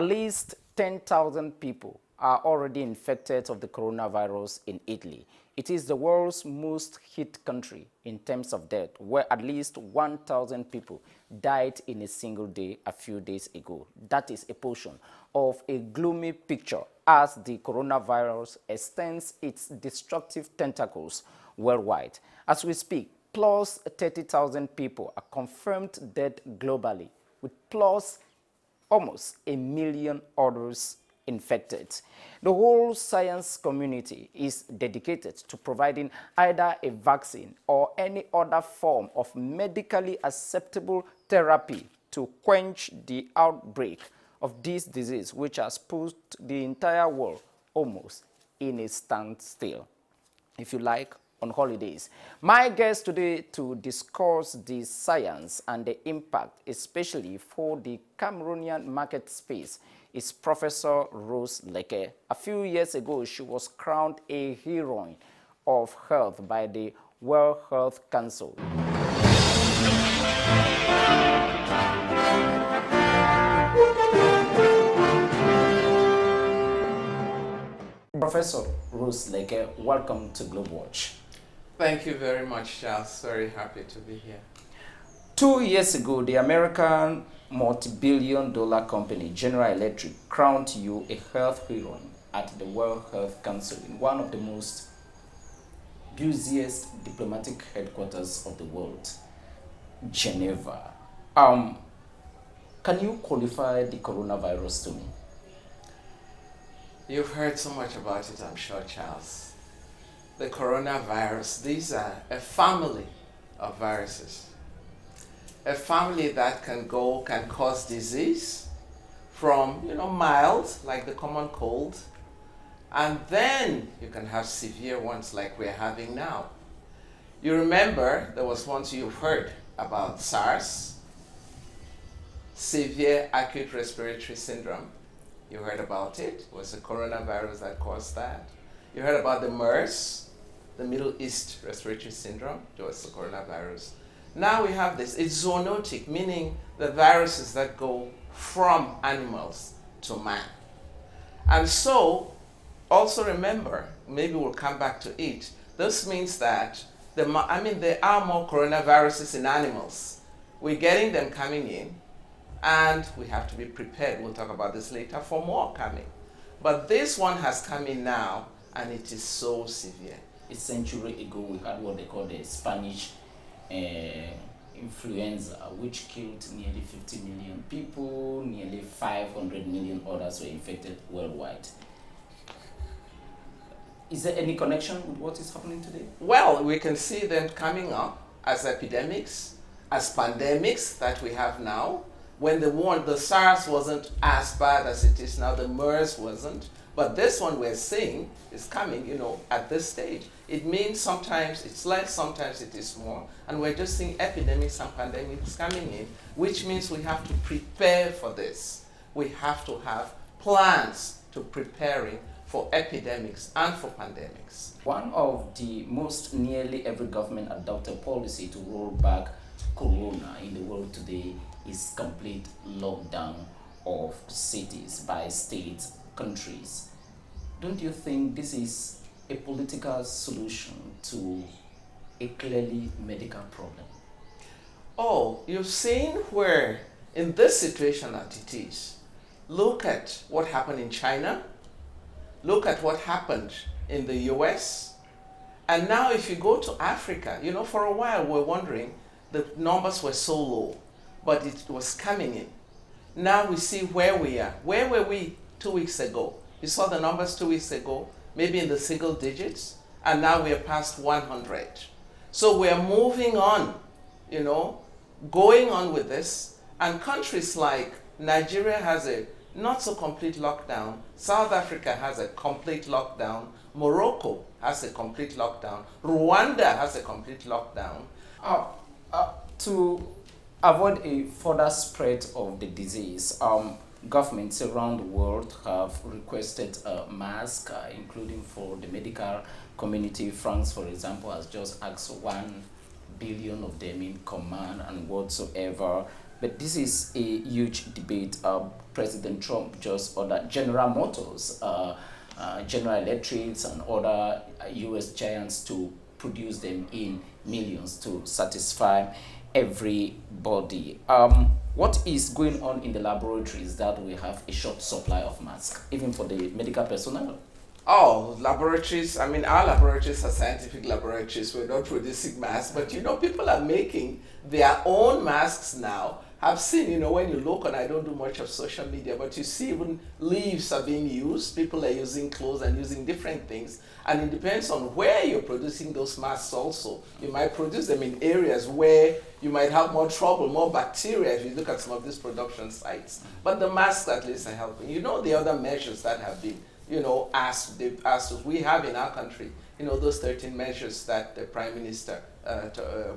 At least 10,000 people are already infected of the coronavirus in Italy. It is the world's most hit country in terms of death, where at least 1,000 people died in a single day a few days ago. That is a portion of a gloomy picture as the coronavirus extends its destructive tentacles worldwide. As we speak, plus 30,000 people are confirmed dead globally, with plus almost 1 million others infected. The whole science community is dedicated to providing either a vaccine or any other form of medically acceptable therapy to quench the outbreak of this disease, which has put the entire world almost in a standstill, if you like, on holidays. My guest today to discuss the science and the impact, especially for the Cameroonian market space, is Professor Rose Leke. A few years ago, she was crowned a heroine of health by the World Health Council. Professor Rose Leke, welcome to GlobeWatch. Thank you very much, Charles. Very happy to be here. 2 years ago, the American multi-billion-dollar company General Electric crowned you a health heroine at the World Health Council in one of the most busiest diplomatic headquarters of the world, Geneva. Can you qualify the coronavirus to me? You've heard so much about it, I'm sure, Charles. The coronavirus, these are a family of viruses. A family that can cause disease from, mild, like the common cold, and then you can have severe ones like we're having now. You remember there was once you've heard about SARS, severe acute respiratory syndrome. You heard about it. It was the coronavirus that caused that. You heard about the MERS, the Middle East Respiratory Syndrome. It was the coronavirus. Now we have this. It's zoonotic, meaning the viruses that go from animals to man. And so, also remember, maybe we'll come back to it, this means that there are more coronaviruses in animals. We're getting them coming in, and we have to be prepared. We'll talk about this later for more coming. But this one has come in now, and it is so severe. A century ago, we had what they call the Spanish influenza, which killed nearly 50 million people, nearly 500 million others were infected worldwide. Is there any connection with what is happening today? Well, we can see them coming up as epidemics, as pandemics that we have now. When the SARS wasn't as bad as it is now, the MERS wasn't. But this one we're seeing is coming, at this stage. It means sometimes it's less, sometimes it is more. And we're just seeing epidemics and pandemics coming in, which means we have to prepare for this. We have to have plans to preparing for epidemics and for pandemics. One of the most nearly every government adopted policy to roll back corona in the world today is complete lockdown of cities by states, countries. Don't you think this is a political solution to a clearly medical problem? Oh, you've seen where in this situation that it is, look at what happened in China, look at what happened in the US, and now if you go to Africa, for a while we're wondering, the numbers were so low, but it was coming in. Now we see where we are. Where were we 2 weeks ago? You saw the numbers 2 weeks ago, maybe in the single digits, and now we are past 100. So we are moving on, going on with this, and countries like Nigeria has a not so complete lockdown, South Africa has a complete lockdown, Morocco has a complete lockdown, Rwanda has a complete lockdown. To avoid a further spread of the disease, governments around the world have requested a mask, including for the medical community. France, for example, has just asked 1 billion of them in command and whatsoever. But this is a huge debate. President Trump just ordered General Motors, General Electric, and other U.S. giants to produce them in millions to satisfy everybody. What is going on in the laboratories that we have a short supply of masks, even for the medical personnel? Oh, laboratories. I mean, our laboratories are scientific laboratories. We're not producing masks, but you know, people are making their own masks now. I've seen, you know, when you look, and I don't do much of social media, but you see even leaves are being used. People are using clothes and using different things. And it depends on where you're producing those masks also. You might produce them in areas where you might have more trouble, more bacteria if you look at some of these production sites. But the masks at least are helping. You know, the other measures that have been, you know, as we have in our country, you know, those 13 measures that the Prime Minister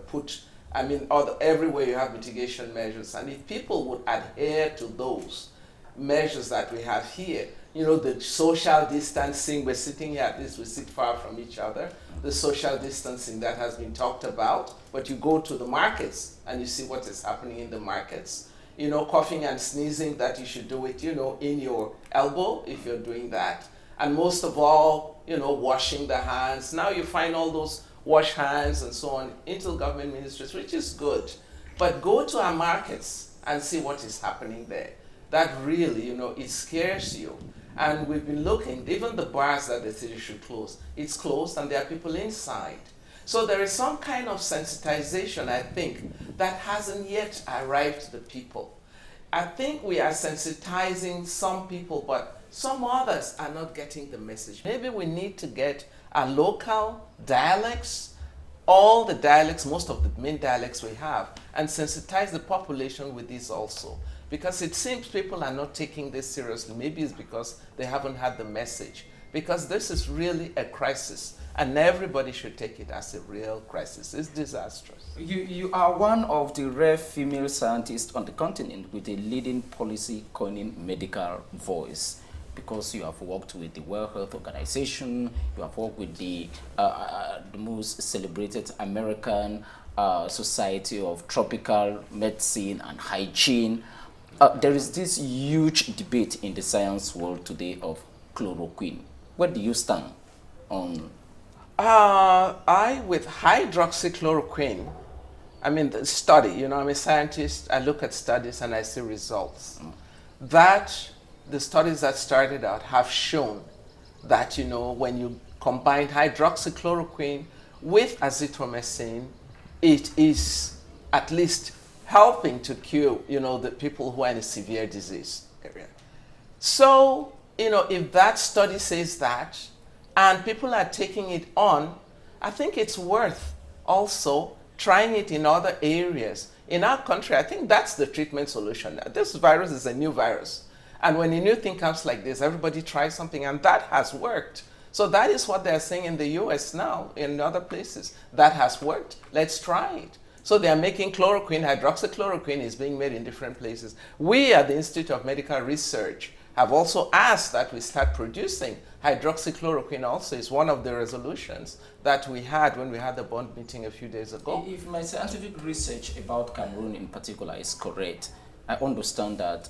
put. I mean, everywhere you have mitigation measures. And if people would adhere to those measures that we have here, you know, the social distancing, we're sitting here, at least we sit far from each other, the social distancing that has been talked about, but you go to the markets and you see what is happening in the markets. You know, coughing and sneezing, that you should do it, you know, in your elbow if you're doing that. And most of all, you know, washing the hands. Now you find all those wash hands and so on into government ministries, which is good. But go to our markets and see what is happening there. That really, you know, it scares you. And we've been looking, even the bars that the city should close, it's closed and there are people inside. So there is some kind of sensitization, I think, that hasn't yet arrived to the people. I think we are sensitizing some people, but some others are not getting the message. Maybe we need to get our local dialects, all the dialects, most of the main dialects we have, and sensitize the population with this also. Because it seems people are not taking this seriously. Maybe it's because they haven't had the message. Because this is really a crisis, and everybody should take it as a real crisis. It's disastrous. You are one of the rare female scientists on the continent with a leading policy coining medical voice, because you have worked with the World Health Organization, you have worked with the most celebrated American Society of Tropical Medicine and Hygiene. There is this huge debate in the science world today of chloroquine. Where do you stand on? With hydroxychloroquine, I mean, the study, you know, I'm a scientist, I look at studies and I see results. The studies that started out have shown that, you know, when you combine hydroxychloroquine with azithromycin, it is at least helping to cure, you know, the people who are in a severe disease area. So, you know, if that study says that, and people are taking it on, I think it's worth also trying it in other areas. In our country, I think that's the treatment solution. This virus is a new virus. And when a new thing comes like this, everybody tries something, and that has worked. So that is what they're saying in the US now, in other places. That has worked. Let's try it. So they are making chloroquine, hydroxychloroquine is being made in different places. We at the Institute of Medical Research have also asked that we start producing hydroxychloroquine also. Is one of the resolutions that we had when we had the Bond meeting a few days ago. If my scientific research about Cameroon in particular is correct, I understand that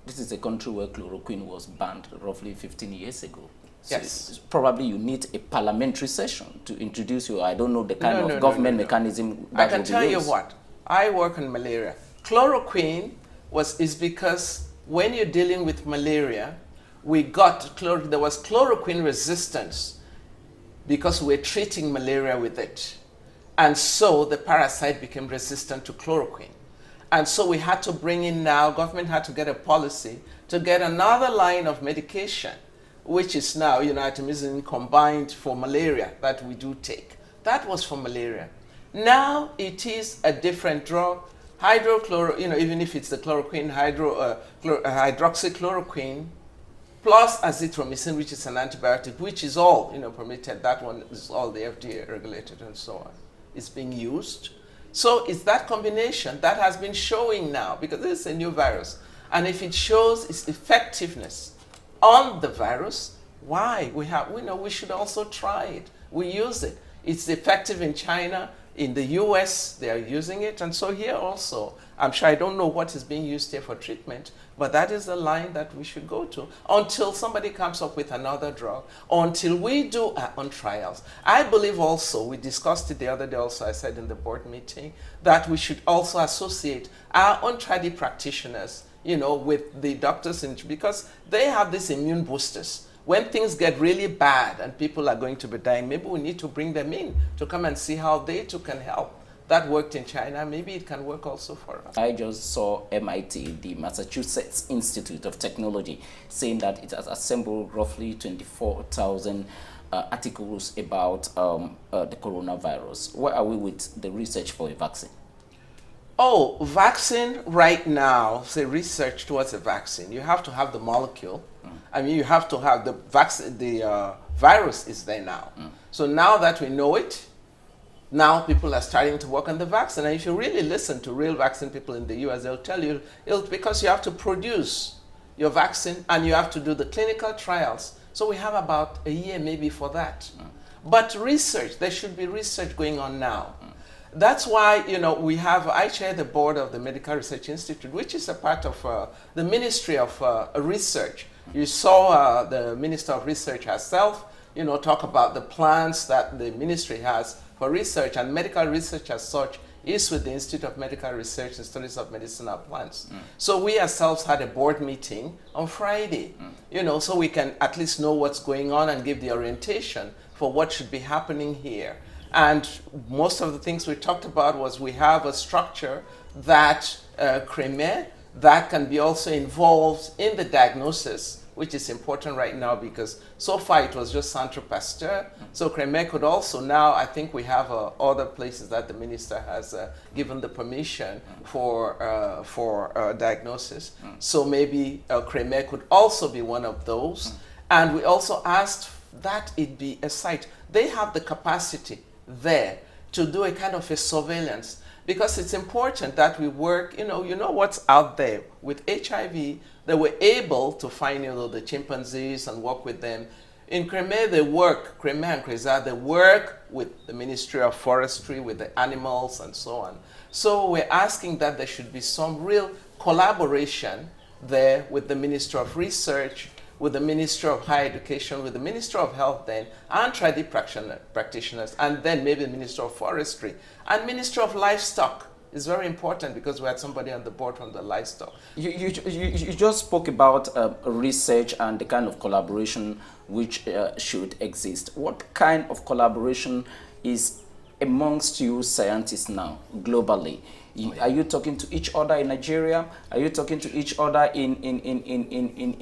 this is a country where chloroquine was banned roughly 15 years ago. So Yes. Probably you need a parliamentary session to introduce you. I don't know the kind of government mechanism that I can tell you what, I work on malaria. Chloroquine is because when you're dealing with malaria, there was chloroquine resistance because we're treating malaria with it. And so the parasite became resistant to chloroquine. And so we had to bring in now, government had to get a policy to get another line of medication, which is now, you know, artemisinin combined for malaria that we do take. That was for malaria. Now it is a different drug, you know, even if it's the chloroquine, hydroxychloroquine, plus azithromycin, which is an antibiotic, which is all, you know, permitted. That one is all the FDA regulated and so on. It's being used. So it's that combination that has been showing now, because this is a new virus. And if it shows its effectiveness on the virus, why? We know we should also try it. We use it. It's effective in China. In the US, they are using it. And so here also, I'm sure I don't know what is being used here for treatment, but that is the line that we should go to until somebody comes up with another drug, or until we do our own trials. I believe also, we discussed it the other day also, I said in the board meeting, that we should also associate our own tradie practitioners, you know, with the doctors, because they have these immune boosters. When things get really bad and people are going to be dying, maybe we need to bring them in to come and see how they too can help. That worked in China, maybe it can work also for us. I just saw MIT, the Massachusetts Institute of Technology, saying that it has assembled roughly 24,000 articles about the coronavirus. Where are we with the research for a vaccine? Oh, vaccine right now, say research towards a vaccine, you have to have the molecule. I mean, you have to have the vaccine, the virus is there now. So now that we know it, now people are starting to work on the vaccine. And if you really listen to real vaccine people in the US, they'll tell you, because you have to produce your vaccine and you have to do the clinical trials. So we have about a year maybe for that. But research, there should be research going on now. That's why, you know, I chair the board of the Medical Research Institute, which is a part of the Ministry of Research. You saw the Minister of Research herself, you know, talk about the plans that the ministry has for research, and medical research as such is with the Institute of Medical Research and Studies of Medicinal Plants. So we ourselves had a board meeting on Friday, you know, so we can at least know what's going on and give the orientation for what should be happening here. And most of the things we talked about was we have a structure that CREME that can be also involved in the diagnosis, which is important right now because so far it was just Centre Pasteur. So CREME could also now, I think we have other places that the minister has given the permission for diagnosis. So maybe CREME could also be one of those. And we also asked that it be a site. They have the capacity there to do a kind of a surveillance, because it's important that we work, you know what's out there with HIV. They were able to find, you know, the chimpanzees and work with them. In CREME, they work, CREME and CRESA, they work with the Ministry of Forestry, with the animals and so on. So we're asking that there should be some real collaboration there with the Ministry of Research, with the Ministry of Higher Education, with the Ministry of Health then, and tradie practitioners, and then maybe the Ministry of Forestry. And Ministry of Livestock is very important because we had somebody on the board from the livestock. You just spoke about research and the kind of collaboration which should exist. What kind of collaboration is amongst you scientists now, globally? Are you talking to each other in Nigeria? Are you talking to each other in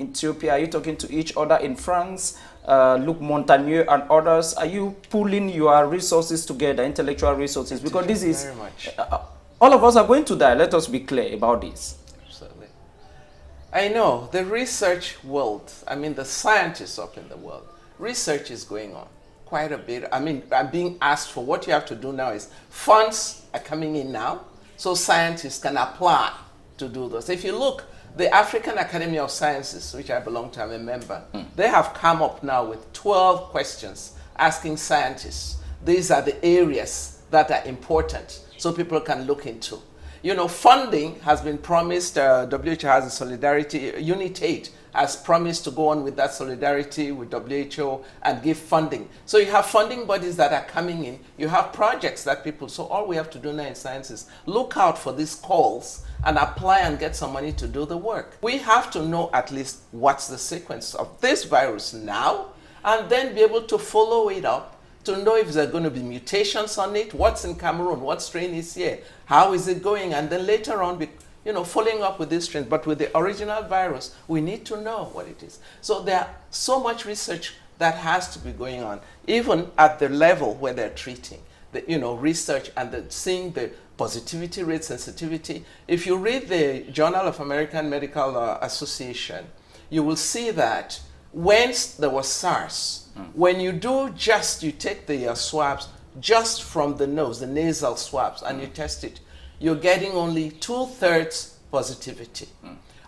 Ethiopia? Are you talking to each other in France? Luc Montagnier and others. Are you pooling your resources together, intellectual resources? Because this is, very much. All of us are going to die. Let us be clear about this. Absolutely. I know the research world, I mean the scientists up in the world, research is going on quite a bit. I mean, I'm being asked for what you have to do now is funds are coming in now, so scientists can apply to do this. If you look, the African Academy of Sciences, which I belong to, I'm a member, they have come up now with 12 questions asking scientists. These are the areas that are important so people can look into. You know, funding has been promised. WHO has a solidarity, UNITAID has promised to go on with that solidarity with WHO and give funding. So you have funding bodies that are coming in. You have projects that people, so all we have to do now in science is look out for these calls and apply and get some money to do the work. We have to know at least what's the sequence of this virus now, and then be able to follow it up to know if there are going to be mutations on it, what's in Cameroon, what strain is here, how is it going, and then later on be, you know, following up with this strain. But with the original virus, we need to know what it is. So there's so much research that has to be going on, even at the level where they're treating, the, you know, research and seeing the positivity rate, sensitivity. If you read the Journal of American Medical Association, you will see that when there was SARS, when you take the swabs just from the nose, the nasal swabs, and you test it, you're getting only 2/3 positivity.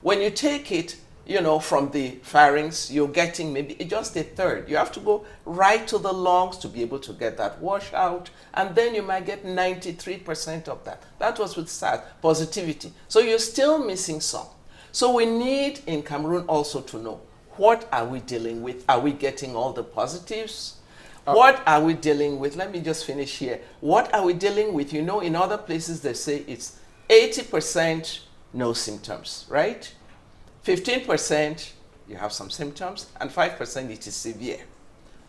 When you take it, you know, from the pharynx, you're getting maybe just a third. You have to go right to the lungs to be able to get that wash out, and then you might get 93% of that. That was with SARS, positivity. So you're still missing some. So we need in Cameroon also to know, what are we dealing with? Are we getting all the positives? What are we dealing with? Let me just finish here. What are we dealing with? You know, in other places they say it's 80% no symptoms, right? 15% you have some symptoms, and 5% it is severe.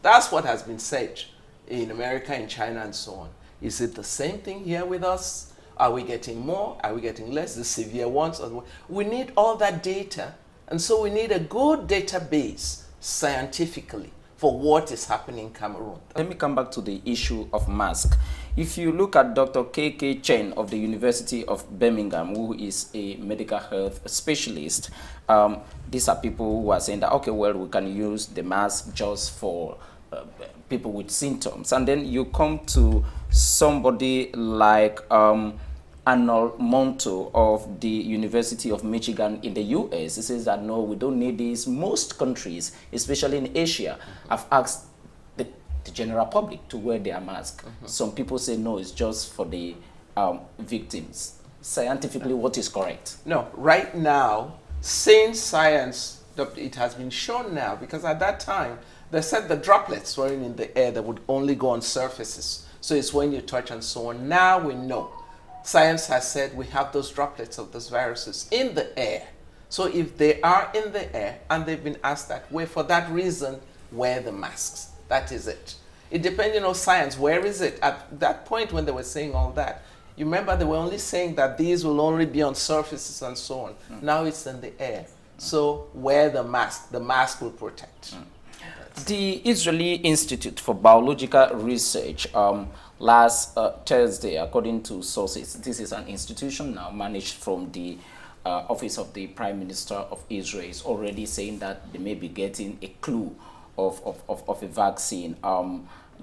That's what has been said in America, in China, and so on. Is it the same thing here with us? Are we getting more? Are we getting less? The severe ones? We need all that data, and so we need a good database scientifically for what is happening in Cameroon. Let me come back to the issue of mask. If you look at Dr. K.K. Chen of the University of Birmingham, who is a medical health specialist, these are people who are saying that, okay, well, we can use the mask just for people with symptoms. And then you come to somebody like Arnold Monto of the University of Michigan in the US. He says that, no, we don't need this. Most countries, especially in Asia, have asked the general public to wear their mask. Some people say, no, it's just for the victims. Scientifically, what is correct? No, right now, since science, it has been shown now, because at that time, they said the droplets were in the air that would only go on surfaces. So it's when you touch and so on. Now we know. Science has said we have those droplets of those viruses in the air. So if they are in the air and they've been asked that way, for that reason, wear the masks. That is it. It depends on science. Where is it? At that point when they were saying all that, you remember they were only saying that these will only be on surfaces and so on. Now it's in the air. So wear the mask. The mask will protect. The Israeli Institute for Biological Research last Thursday, according to sources, this is an institution now managed from the office of the Prime Minister of Israel, is already saying that they may be getting a clue of a vaccine.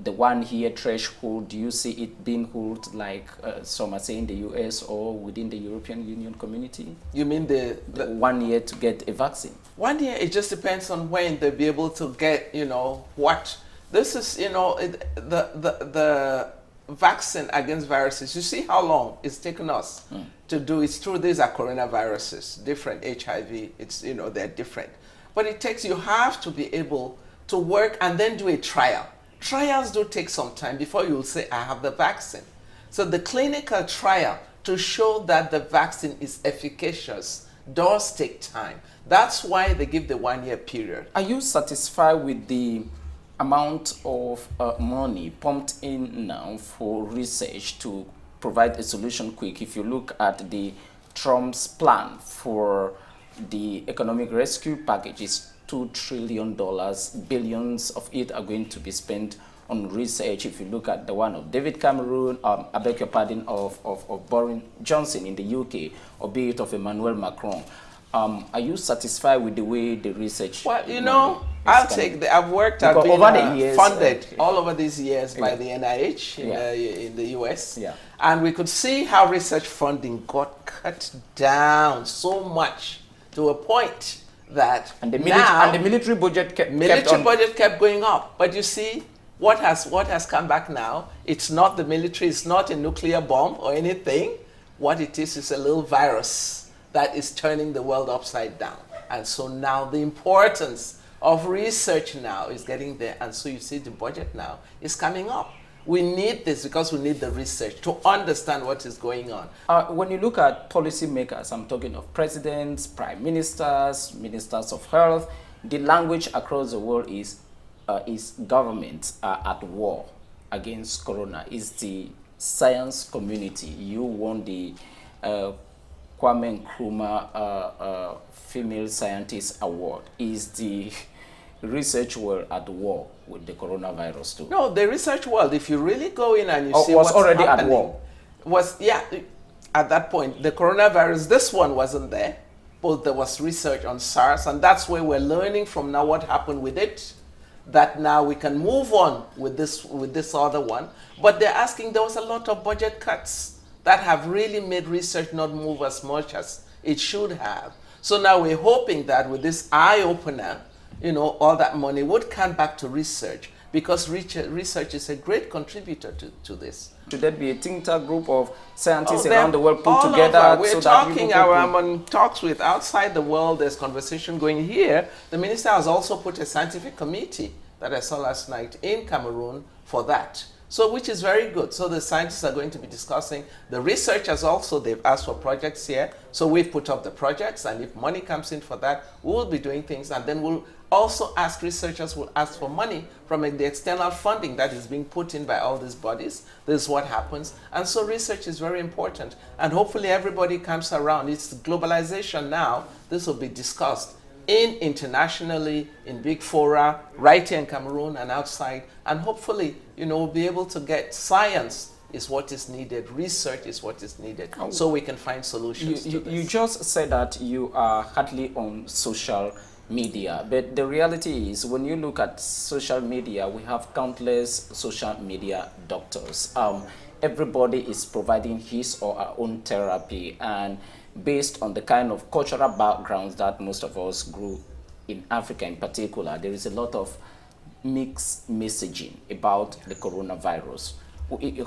The 1 year threshold, do you see it being held like some are saying the US or within the European Union community? You mean the 1 year to get a vaccine? 1 year, it just depends on when they'll be able to get, you know, what. This is, you know, the vaccine against viruses. You see how long it's taken us to do it. Through these are coronaviruses, different HIV, it's, you know, they're different. But it takes, you have to be able to work and then do a trial. Trials do take some time before you'll say, I have the vaccine. So the clinical trial to show that the vaccine is efficacious does take time. That's why they give the 1 year period. Are you satisfied with the amount of money pumped in now for research to provide a solution quick? If you look at the Trump's plan for the economic rescue package, it's $2 trillion, billions of it are going to be spent on research. If you look at the one of David Cameron, I beg your pardon, of Boris Johnson in the UK, or be it of Emmanuel Macron, are you satisfied with the way the research? Well, you know, I'll take the, I've worked, I've been over the years, funded all over these years by the NIH in the US. And we could see how research funding got cut down so much to a point that and the military budget kept going up. But you see, what has come back now? It's not the military, it's not a nuclear bomb or anything. What it is a little virus that is turning the world upside down. And so now the importance of research now is getting there. And so you see the budget now is coming up. We need this because we need the research to understand what is going on. When you look at policymakers, I'm talking of presidents, prime ministers, ministers of health, the language across the world is governments are at war against corona. Is the science community, you won the Kwame Nkrumah Female Scientist Award. Is the research world at war with the coronavirus too? No, the research world, if you really go in and you see was what's already happening, at war. At that point, the coronavirus, this one wasn't there, but there was research on SARS, and that's where we're learning from now what happened with it, that now we can move on with this other one. But they're asking, there was a lot of budget cuts that have really made research not move as much as it should have. So now we're hoping that with this eye-opener, all that money would come back to research, because research is a great contributor to this. Should there be a think tank group of scientists Oh, around the world put all together? over. We're so talking, that I'm on talks with outside the world, there's conversation going here. The minister has also put a scientific committee that I saw last night in Cameroon for that. So, which is very good. So the scientists are going to be discussing. The researchers also, they've asked for projects here. So we've put up the projects, and if money comes in for that, we'll be doing things. And then we'll also ask, researchers will ask for money from the external funding that is being put in by all these bodies. This is what happens. And so research is very important. And hopefully everybody comes around. It's globalization now. This will be discussed internationally, in big fora, right here in Cameroon and outside, and hopefully, we'll be able to get science is what is needed, research is what is needed, so we can find solutions to this. You just said that you are hardly on social media, but the reality is, when you look at social media, we have countless social media doctors. Everybody is providing his or her own therapy, and based on the kind of cultural backgrounds that most of us grew in Africa in particular, there is a lot of mixed messaging about the coronavirus.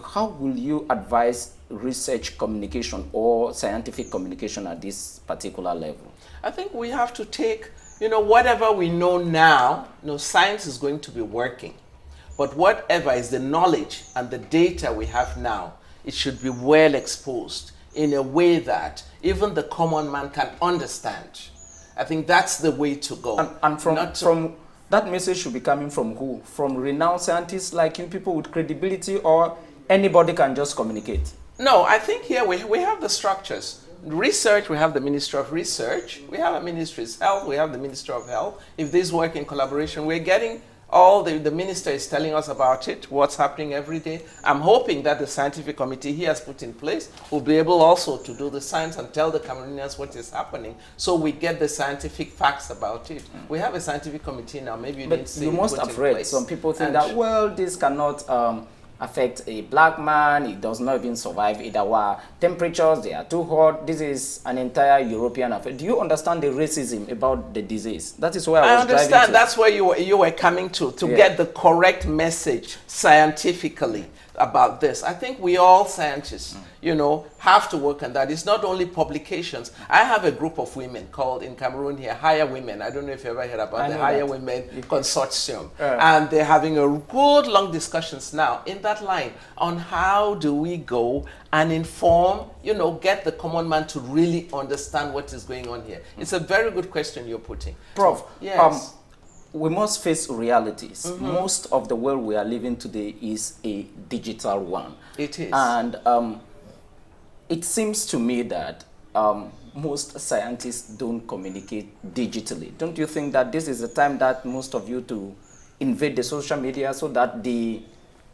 How will you advise research communication or scientific communication at this particular level? I think we have to take, whatever we know now, science is going to be working. But whatever is the knowledge and the data we have now, it should be well exposed in a way that even the common man can understand. I think that's the way to go. And from that message should be coming from who? From renowned scientists like you, people with credibility, or anybody can just communicate? No, I think here we have the structures. Research, we have the Ministry of Research, we have a Ministry of Health, we have the Ministry of Health. If these work in collaboration, we're getting all the minister is telling us about it, what's happening every day. I'm hoping that the scientific committee he has put in place will be able also to do the science and tell the Cameroonians what is happening, so we get the scientific facts about it. We have a scientific committee now. Maybe you didn't see it. You must have read. Some people think that, well, this cannot affect a black man. It does not even survive either. Our temperatures, they are too hot. This is an entire European affair. Do you understand the racism about the disease? That is where I was understand. driving to. That's where you were coming to get the correct message scientifically about this. I think we all scientists, have to work on that. It's not only publications. I have a group of women called in Cameroon here, Higher Women. I don't know if you ever heard about the Higher Women Consortium. And they're having a good long discussions now in that line on how do we go and inform, get the common man to really understand what is going on here. It's a very good question you're putting. Prof, yes. We must face realities. Most of the world we are living today is a digital one. It is. And it seems to me that most scientists don't communicate digitally. Don't you think that this is the time that most of you to invade the social media so that the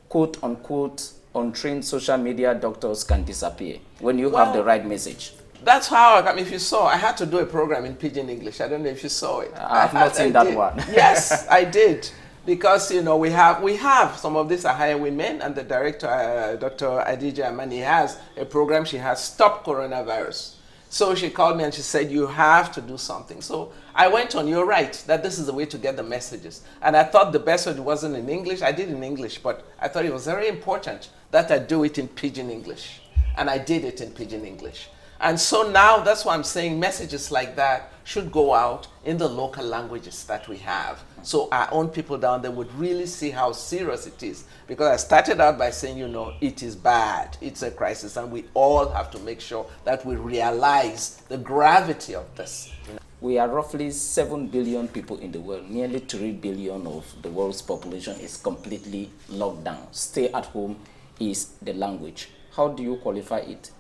quote-unquote untrained social media doctors can disappear when you have the right message? That's how, if you saw, I had to do a program in Pidgin English. I don't know if you saw it. I have not seen that one. Yes, I did. Because, we have some of these are Higher Women, and the director, Dr. Adija Amani, has a program. She has Stop Coronavirus. So she called me and she said, you have to do something. So I went on, you're right, that this is the way to get the messages. And I thought the best way wasn't in English. I did in English, but I thought it was very important that I do it in Pidgin English. And I did it in Pidgin English. And so now that's why I'm saying messages like that should go out in the local languages that we have. So our own people down there would really see how serious it is. Because I started out by saying, it is bad. It's a crisis. And we all have to make sure that we realize the gravity of this. We are roughly 7 billion people in the world. Nearly 3 billion of the world's population is completely locked down. Stay at home is the language. How do you qualify it?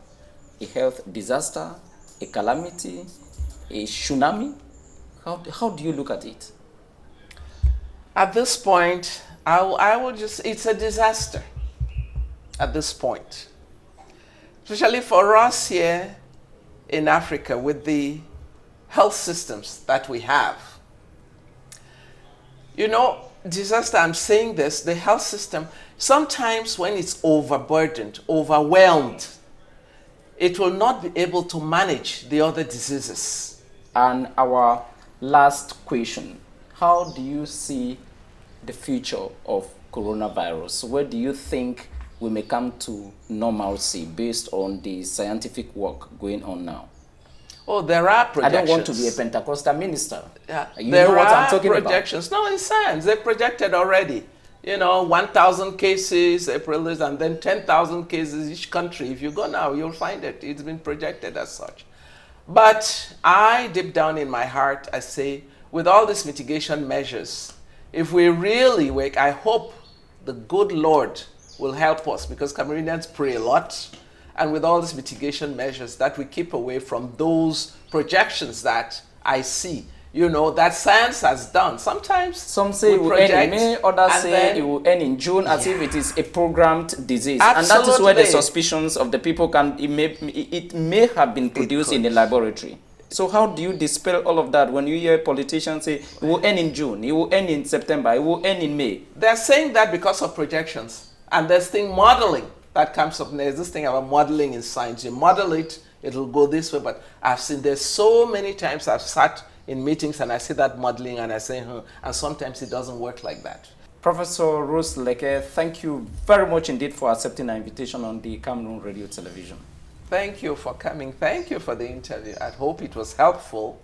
A health disaster, a calamity, a tsunami? How do you look at it? At this point, I will just, it's a disaster at this point. Especially for us here in Africa with the health systems that we have. Disaster, I'm saying this, the health system, sometimes when it's overburdened, overwhelmed, it will not be able to manage the other diseases And our last question, how do you see the future of coronavirus? Where do you think we may come to normalcy based on the scientific work going on now? Oh, there are projections. I don't want to be a Pentecostal minister. Yeah, You there know what I'm are talking projections. No, in science, they projected already. 1,000 cases, April is, and then 10,000 cases each country. If you go now, you'll find it. It's been projected as such. But I, deep down in my heart, I say, with all these mitigation measures, if we really work, I hope the good Lord will help us, because Cameroonians pray a lot. And with all these mitigation measures, that we keep away from those projections that I see, that science has done. Sometimes some say it will end in May, others say it will end in June, as if it is a programmed disease. Absolutely. And that is where the suspicions of the people it may have been produced in a laboratory. So how do you dispel all of that when you hear politicians say it will end in June, it will end in September, it will end in May? They're saying that because of projections. And there's modeling that comes up. There's this thing about modeling in science. You model it, it'll go this way. But I've seen there's so many times I've sat in meetings and I see that modeling and I say, and sometimes it doesn't work like that. Professor Rose Leke, thank you very much indeed for accepting our invitation on the Cameroon Radio Television. Thank you for coming. Thank you for the interview. I hope it was helpful.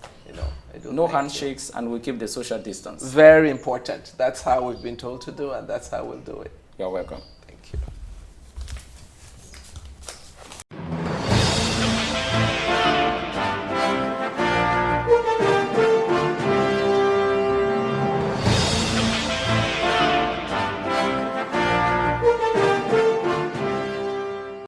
No handshakes, and we keep the social distance. Very important. That's how we've been told to do, and that's how we'll do it. You're welcome.